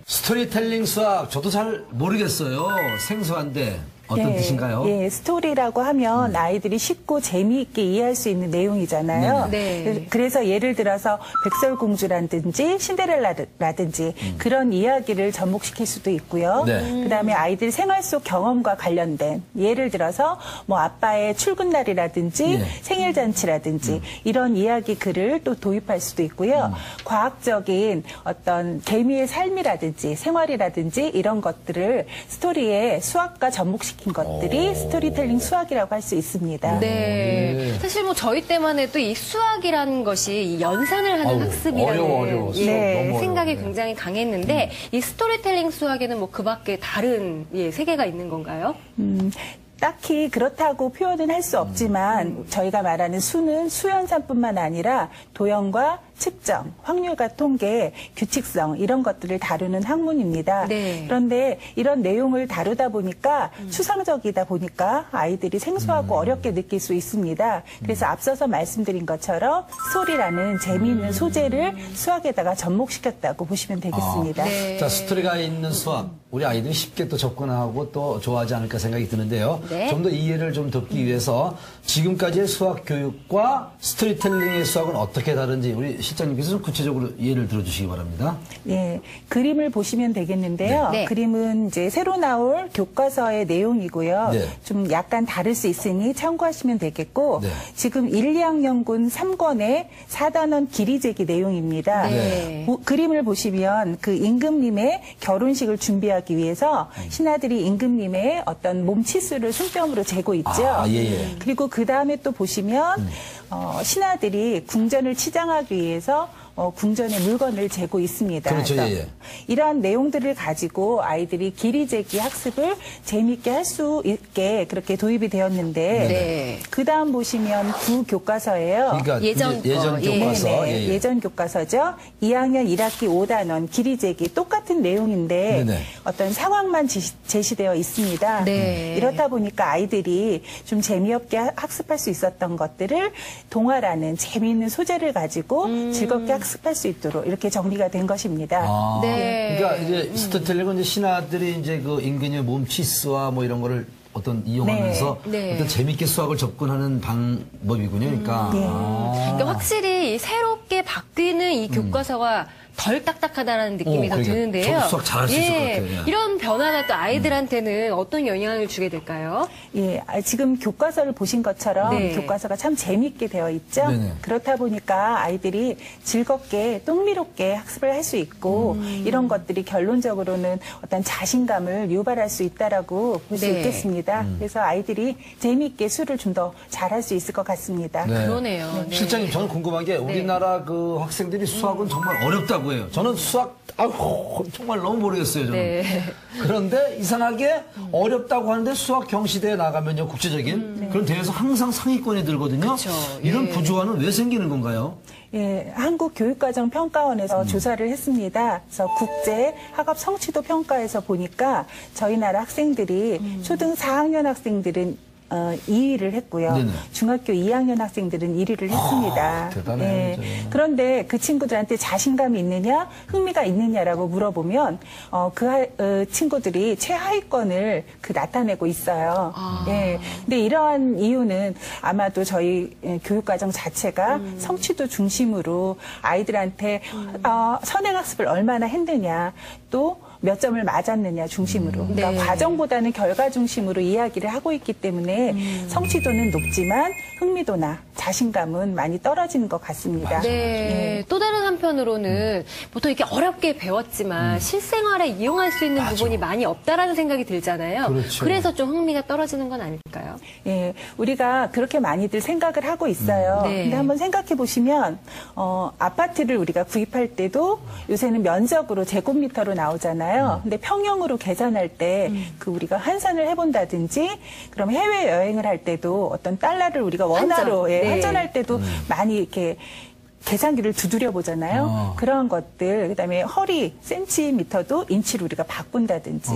스토리텔링 수학 저도 잘 모르겠어요. 생소한데 어떤 뜻인가요? 예, 스토리라고 하면 아이들이 쉽고 재미있게 이해할 수 있는 내용이잖아요. 네. 그래서 예를 들어서 백설공주라든지 신데렐라라든지 그런 이야기를 접목시킬 수도 있고요. 네. 그다음에 아이들 생활 속 경험과 관련된 예를 들어서 뭐 아빠의 출근 날이라든지 생일 잔치라든지 이런 이야기 글을 또 도입할 수도 있고요. 과학적인 어떤 개미의 삶이라든지 생활이라든지 이런 것들을 스토리에 수학과 접목시키는 것들이 스토리텔링 수학이라고 할 수 있습니다. 네. 사실 뭐 저희 때만 해도 이 수학이라는 것이 이 연산을 하는 학습이라는 어려워. 너무 생각이 어려워요. 굉장히 강했는데 이 스토리텔링 수학에는 뭐 그 밖에 다른 세계가 있는 건가요? 딱히 그렇다고 표현은 할 수 없지만 저희가 말하는 수는 수연산뿐만 아니라 도형과 측정, 확률과 통계, 규칙성 이런 것들을 다루는 학문입니다. 네. 그런데 이런 내용을 다루다 보니까 추상적이다 보니까 아이들이 생소하고 어렵게 느낄 수 있습니다. 그래서 앞서서 말씀드린 것처럼 스토리라는 재미있는 소재를 수학에다가 접목시켰다고 보시면 되겠습니다. 네. 자, 스토리가 있는 수학. 우리 아이들이 쉽게 또 접근하고 또 좋아하지 않을까 생각이 드는데요. 네. 좀 더 이해를 좀 돕기 위해서 지금까지의 수학 교육과 스토리텔링의 수학은 어떻게 다른지 우리 실장님께서 좀 구체적으로 예를 들어주시기 바랍니다. 예, 그림을 보시면 되겠는데요. 네. 그림은 이제 새로 나올 교과서의 내용이고요. 네. 좀 약간 다를 수 있으니 참고하시면 되겠고, 네. 지금 1, 2학년군 3권의 4단원 길이재기 내용입니다. 네. 그림을 보시면 그 임금님의 결혼식을 준비하기 위해서 신하들이 임금님의 어떤 몸치수를 손뼉으로 재고 있죠. 예. 그리고 그 다음에 또 보시면 신하들이 궁전을 치장하기 위해서 궁전의 물건을 재고 있습니다. 그렇죠, 그래서 예. 이러한 내용들을 가지고 아이들이 길이재기 학습을 재미있게 할 수 있게 그렇게 도입이 되었는데 네. 그 다음 보시면 구교과서예요. 그러니까 예전 예전 거, 교과서. 네네. 예. 예전 교과서죠. 2학년 1학기 5단원 길이재기 똑같은 내용인데 네네. 어떤 상황만 제시되어 있습니다. 네. 이렇다 보니까 아이들이 좀 재미없게 학습할 수 있었던 것들을 동화라는 재미있는 소재를 가지고 즐겁게 학습할 수 있도록 이렇게 정리가 된 것입니다. 네. 그러니까 이제 스토리텔링은 이제 신하들이 이제 그 임금의 몸치수와 뭐 이런 거를 어떤 이용하면서 네. 어떤 재밌게 수학을 접근하는 방법이군요. 그러니까. 그러니까 확실히 이 새롭게 바뀌는 이 교과서가 덜 딱딱하다는 느낌이 더 그러니까 드는데요. 저도 수학 잘할 수 있을 것 같아요. 이런 변화가 또 아이들한테는 어떤 영향을 주게 될까요? 예, 지금 교과서를 보신 것처럼 네. 교과서가 참 재미있게 되어 있죠. 네네. 그렇다 보니까 아이들이 즐겁게 흥미롭게 학습을 할 수 있고 이런 것들이 결론적으로는 어떤 자신감을 유발할 수 있다라고 볼 수 네. 있겠습니다. 그래서 아이들이 재미있게 수를 좀 더 잘할 수 있을 것 같습니다. 네. 그러네요. 네. 실장님, 저는 궁금한 게 우리나라 그 학생들이 수학은 정말 어렵다고 해요. 저는 수학, 정말 너무 모르겠어요, 저는. 네. 그런데 이상하게 어렵다고 하는데 수학 경시대에 나가면요, 국제적인 그런 대회에서 항상 상위권에 들거든요. 그쵸. 이런 예. 부조화는 왜 생기는 건가요? 예, 한국교육과정평가원에서 조사를 했습니다. 그래서 국제 학업 성취도 평가에서 보니까 저희 나라 학생들이 초등 4학년 학생들은 2위를 했고요. 네네. 중학교 2학년 학생들은 1위를 했습니다. 대단해요, 진짜. 그런데 그 친구들한테 자신감이 있느냐, 흥미가 있느냐라고 물어보면 그 친구들이 최하위권을 나타내고 있어요. 예. 근데 이러한 이유는 아마도 저희 교육과정 자체가 성취도 중심으로 아이들한테 선행학습을 얼마나 했느냐, 또 몇 점을 맞았느냐 중심으로. 그러니까 네. 과정보다는 결과 중심으로 이야기를 하고 있기 때문에 성취도는 높지만 흥미도나 자신감은 많이 떨어지는 것 같습니다. 네. 또 다른 한편으로는 보통 이렇게 어렵게 배웠지만 실생활에 이용할 수 있는 부분이 많이 없다라는 생각이 들잖아요. 그렇죠. 그래서 좀 흥미가 떨어지는 건 아닐까요? 예, 우리가 그렇게 많이들 생각을 하고 있어요. 네. 근데 한번 생각해 보시면 아파트를 우리가 구입할 때도 요새는 면적으로 제곱미터로 나오잖아요. 근데 평형으로 계산할 때 그 우리가 환산을 해본다든지 그럼 해외 여행을 할 때도 어떤 달러를 우리가 원화로 환전. 네. 환전할 때도 많이 이렇게 계산기를 두드려 보잖아요. 그러한 것들, 그다음에 허리, 센티미터도 인치로 우리가 바꾼다든지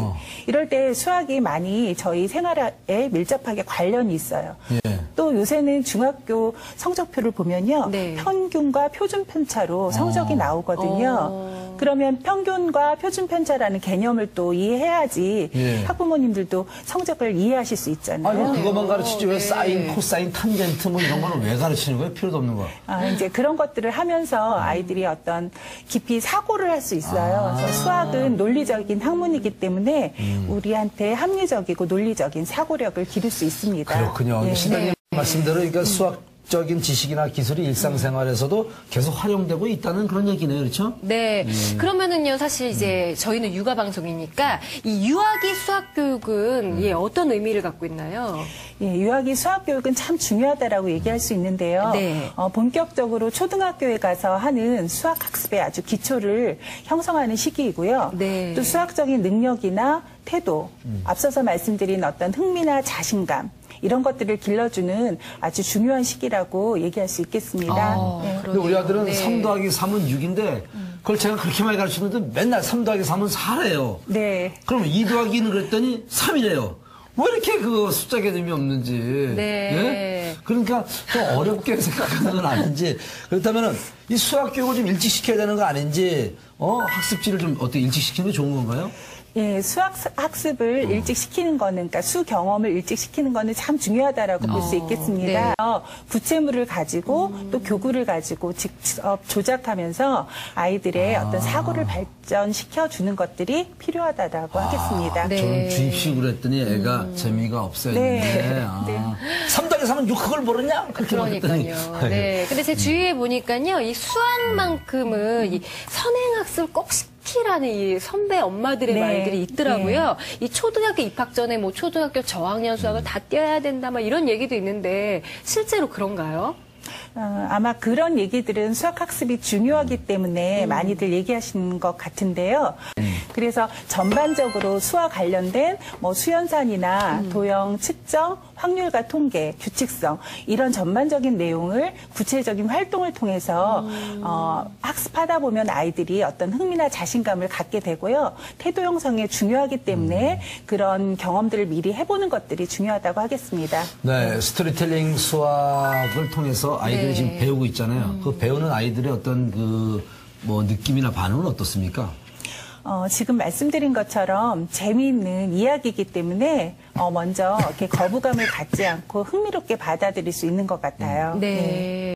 이럴 때 수학이 많이 저희 생활에 밀접하게 관련이 있어요. 예. 또 요새는 중학교 성적표를 보면요. 네. 평균과 표준 편차로 성적이 나오거든요. 그러면 평균과 표준 편차라는 개념을 또 이해해야지 예. 학부모님들도 성적을 이해하실 수 있잖아요. 아니, 그것만 가르치지 왜 사인, 코사인, 탄젠트 뭐 이런 거는 왜 가르치는 거예요? 필요도 없는 거. 이제 그런 것들을 하면서 아이들이 어떤 깊이 사고를 할 수 있어요. 그래서 수학은 논리적인 학문이기 때문에 우리한테 합리적이고 논리적인 사고력을 기를 수 있습니다. 그렇군요. 예. 신당님 말씀대로 그러니까 수학적인 지식이나 기술이 일상생활에서도 계속 활용되고 있다는 그런 얘기네요. 그렇죠? 네. 그러면은요, 사실 이제 저희는 육아 방송이니까 이 유아기 수학 교육은 예, 어떤 의미를 갖고 있나요? 예, 유아기 수학 교육은 참 중요하다라고 얘기할 수 있는데요. 네. 본격적으로 초등학교에 가서 하는 수학 학습의 아주 기초를 형성하는 시기이고요. 네. 또 수학적인 능력이나 태도, 앞서서 말씀드린 어떤 흥미나 자신감, 이런 것들을 길러주는 아주 중요한 시기라고 얘기할 수 있겠습니다. 네. 근데 우리 아들은 네. 3 더하기 3은 6인데 그걸 제가 그렇게 많이 가르치는데 맨날 3 더하기 3은 4래요. 네. 그럼 2 더하기 2는 그랬더니 3이래요. 왜 이렇게 그 숫자 개념이 없는지. 네. 예? 그러니까 좀 어렵게 생각하는 건 아닌지. 그렇다면은 이 수학 교육을 좀 일찍 시켜야 되는 거 아닌지, 학습지를 좀 어떻게 일찍 시키는 게 좋은 건가요? 예, 수학 학습을 일찍 시키는 거는, 그러니까 수 경험을 일찍 시키는 거는 참 중요하다라고 볼 수 있겠습니다. 부채물을 가지고 또 교구를 가지고 직접 조작하면서 아이들의 어떤 사고를 발전시켜 주는 것들이 필요하다라고 하겠습니다. 네. 저는 주입식으로 했더니 애가 재미가 없어요. 네. 했는데, 네. 3 더하기 3은 6 그걸 모르냐? 그렇게 말했더니. 그러니까요. 네. 근데 제 주위에 보니까요, 이 수학만큼은 이 선행학습을 꼭 시키라는 이 선배 엄마들의 네. 말들이 있더라고요. 이 초등학교 입학 전에 뭐 초등학교 저학년 수학을 다 떼어야 된다, 막 이런 얘기도 있는데 실제로 그런가요? 아마 그런 얘기들은 수학학습이 중요하기 때문에 많이들 얘기하시는 것 같은데요. 그래서 전반적으로 수학 관련된 뭐 수연산이나 도형 측정, 확률과 통계, 규칙성 이런 전반적인 내용을 구체적인 활동을 통해서 학습하다 보면 아이들이 어떤 흥미나 자신감을 갖게 되고요. 태도 형성에 중요하기 때문에 그런 경험들을 미리 해보는 것들이 중요하다고 하겠습니다. 네, 스토리텔링 수학을 통해서 아이들이 네. 지금 배우고 있잖아요. 그 배우는 아이들의 어떤 뭐 느낌이나 반응은 어떻습니까? 지금 말씀드린 것처럼 재미있는 이야기이기 때문에 먼저 이렇게 거부감을 갖지 않고 흥미롭게 받아들일 수 있는 것 같아요. 네.